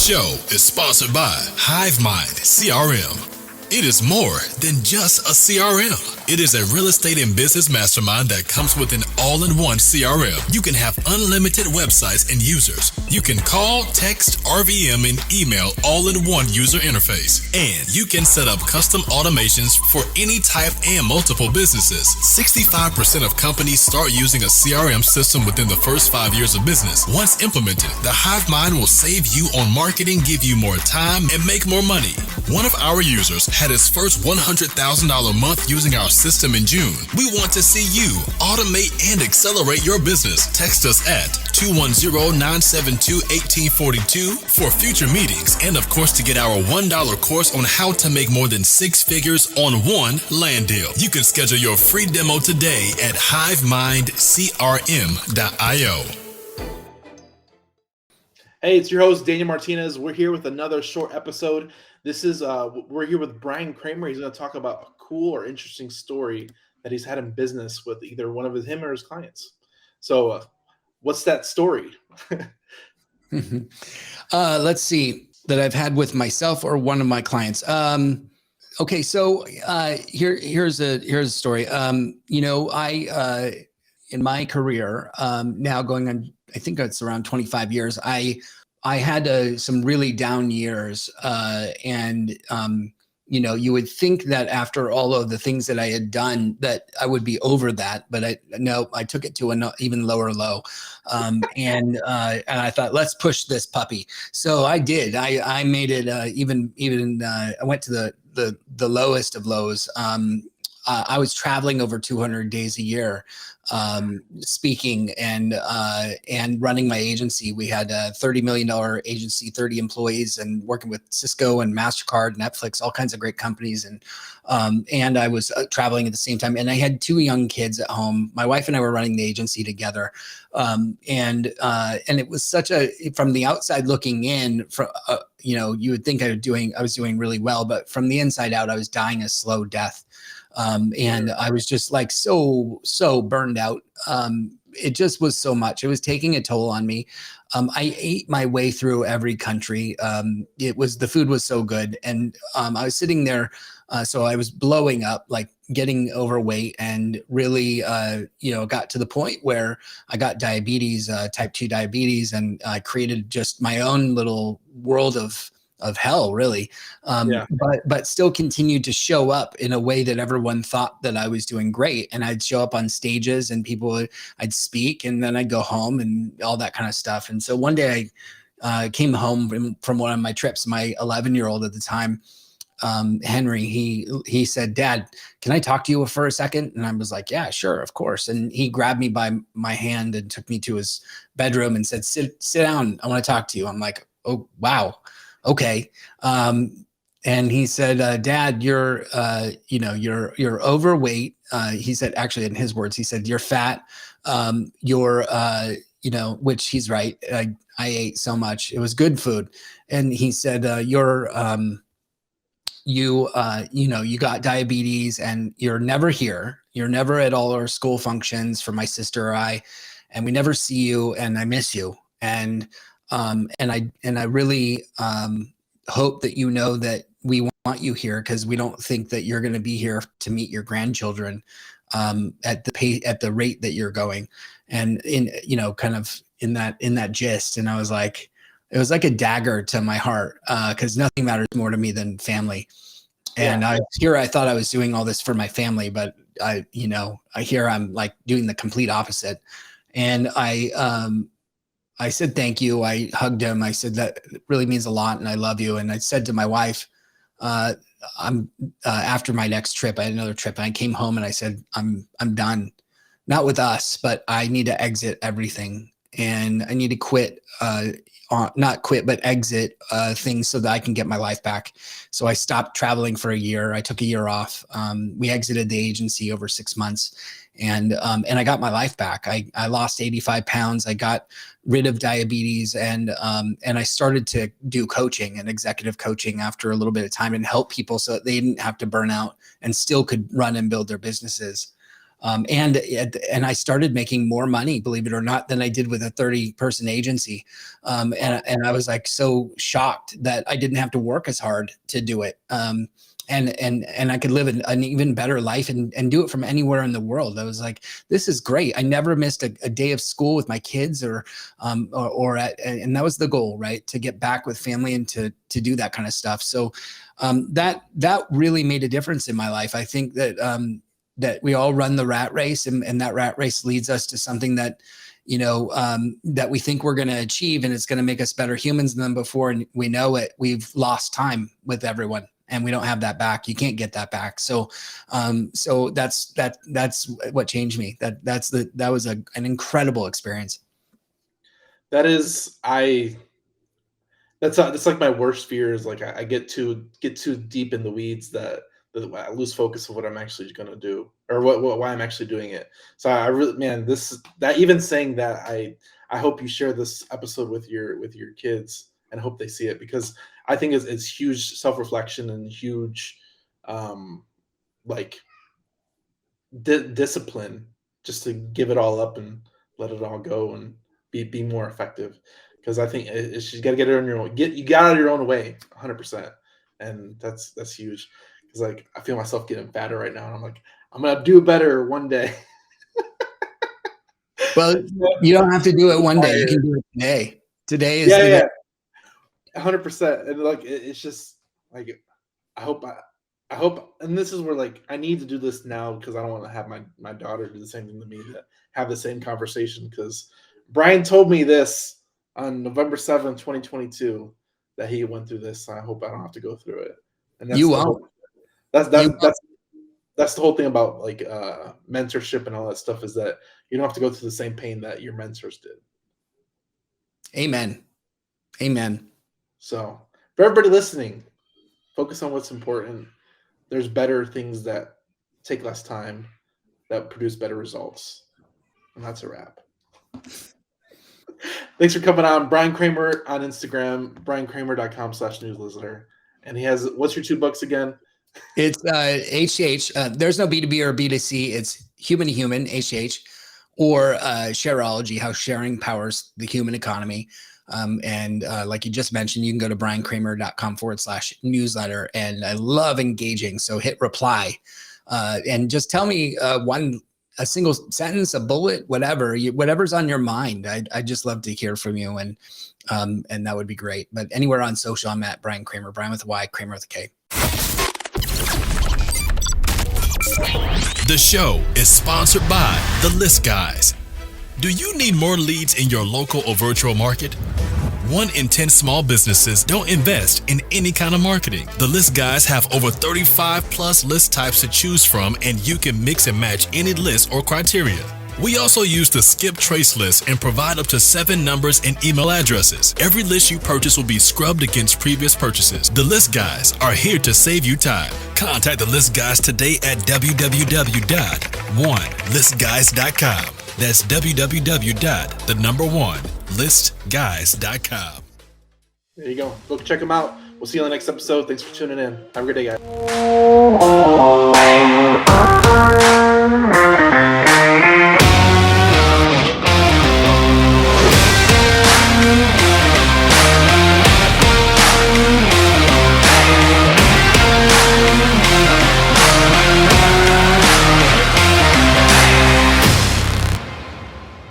show is sponsored by HiveMind CRM. It is more than just a CRM. It is a real estate and business mastermind that comes with an all-in-one CRM. You can have unlimited websites and users. You can call, text, RVM, and email all in one user interface. And you can set up custom automations for any type and multiple businesses. 65% of companies start using a CRM system within the first 5 years of business. Once implemented, the HiveMind will save you on marketing, give you more time, and make more money. One of our users had his first $100,000 month using our system in June. We want to see you automate and accelerate your business. Text us at 210-972-1842 for future meetings, and of course to get our $1 course on how to make more than 6 figures on one land deal. You can schedule your free demo today at hivemindcrm.io. Hey, it's your host, Daniel Martinez. We're here with another short episode. This is, we're here with Bryan Kramer. He's going to talk about a cool or interesting story that he's had in business with either one of him or his clients. So what's that story? Let's see, that I've had with myself or one of my clients. Okay, so here's a story. In my career, now going on, I think it's around 25 years, I had some really down years, and you would think that after all of the things that I had done that I would be over that, but I took it to an even lower low, and I thought, let's push this puppy. So I did. I made it even. I went to the lowest of lows. I was traveling over 200 days a year, speaking and running my agency. We had a $30 million agency, 30 employees, and working with Cisco and MasterCard, Netflix, all kinds of great companies. And I was traveling at the same time. And I had 2 young kids at home. My wife and I were running the agency together. And it was from the outside looking in, you would think I was doing really well, but from the inside out, I was dying a slow death. And I was just like so burned out. It just was so much. It was taking a toll on me. I ate my way through every country. The food was so good, and I was sitting there. So I was blowing up, like getting overweight, and really, got to the point where I got diabetes, type 2 diabetes, and I created just my own little world of hell, really. But still continued to show up in a way that everyone thought that I was doing great. And I'd show up on stages and I'd speak, and then I'd go home and all that kind of stuff. And so one day I came home from one of my trips. My 11-year-old at the time, Henry, he said, "Dad, can I talk to you for a second?" And I was like, "Yeah, sure, of course." And he grabbed me by my hand and took me to his bedroom and said, sit down. I want to talk to you. I'm like, "Oh, wow. Okay." And he said, "Dad, you're overweight." He said, actually, in his words, he said, "You're fat. Which he's right. I ate so much. It was good food." And he said, you got diabetes, and you're never here. You're never at all our school functions for my sister or I, and we never see you, and I miss you. And I really hope that that we want you here, because we don't think that you're going to be here to meet your grandchildren at the rate that you're going, and kind of in that gist. And I was like, it was like a dagger to my heart, because nothing matters more to me than family. And I thought I was doing all this for my family, but I I'm like doing the complete opposite. And I said, thank you. I hugged him. I said, that really means a lot, and I love you. And I said to my wife, after my next trip, I had another trip, and I came home and I said, I'm done, not with us, but I need to exit everything, and I need to quit, not quit, but exit things so that I can get my life back. So I stopped traveling for a year. I took a year off. We exited the agency over 6 months. And I got my life back. I lost 85 pounds. I got rid of diabetes, and I started to do coaching and executive coaching after a little bit of time, and help people so that they didn't have to burn out and still could run and build their businesses. And I started making more money, believe it or not, than I did with a 30-person agency. And I was like so shocked that I didn't have to work as hard to do it. And I could live an even better life and do it from anywhere in the world. I was like, this is great. I never missed a day of school with my kids and that was the goal, right? To get back with family and to do that kind of stuff. So that really made a difference in my life. I think that we all run the rat race, and that rat race leads us to something that, that we think we're going to achieve, and it's going to make us better humans than before. And we know it, we've lost time with everyone, and we don't have that back. You can't get that back. So that's what changed me. That was an incredible experience. That's like my worst fear is like I get too deep in the weeds that I lose focus of what I'm actually going to do, or why I'm actually doing it. So I really, man, even saying that, I hope you share this episode with your kids, and hope they see it, because I think it's huge self-reflection and huge discipline just to give it all up and let it all go and be more effective. Because I think you got to get it on your own. You got out of your own way, 100%, and that's huge. Because like I feel myself getting fatter right now, and I'm like, I'm gonna do better one day. Well, you don't have to do it one day. You can do it today. Today is the day. 100%. And like it's just like I hope, and this is where like I need to do this now, because I don't want to have my daughter do the same thing to me, to have the same conversation. Because Bryan told me this on November 7th, 2022, that he went through this. So I hope I don't have to go through it. And that's you won't. That's the whole thing about like mentorship and all that stuff, is that you don't have to go through the same pain that your mentors did. Amen. So for everybody listening, focus on what's important. There's better things that take less time, that produce better results. And that's a wrap. Thanks for coming on. Bryan Kramer on Instagram, bryankramer.com/newsletter. And he has, what's your 2 books again? It's H2H. There's no B2B or B2C. It's human to human, H2H, or Shareology, how sharing powers the human economy. And like you just mentioned, you can go to bryankramer.com/newsletter. And I love engaging. So hit reply and just tell me a single sentence, a bullet, whatever's on your mind. I just love to hear from you. And that would be great. But anywhere on social, I'm at Bryan Kramer, Bryan with a Y, Kramer with a K. The show is sponsored by The List Guys. Do you need more leads in your local or virtual market? 1 in 10 small businesses don't invest in any kind of marketing. The List Guys have over 35 plus list types to choose from, and you can mix and match any list or criteria. We also use the skip trace list and provide up to 7 numbers and email addresses. Every list you purchase will be scrubbed against previous purchases. The List Guys are here to save you time. Contact the List Guys today at www.1listguys.com. That's www.1listguys.com. There you go. Go check them out. We'll see you on the next episode. Thanks for tuning in. Have a good day, guys.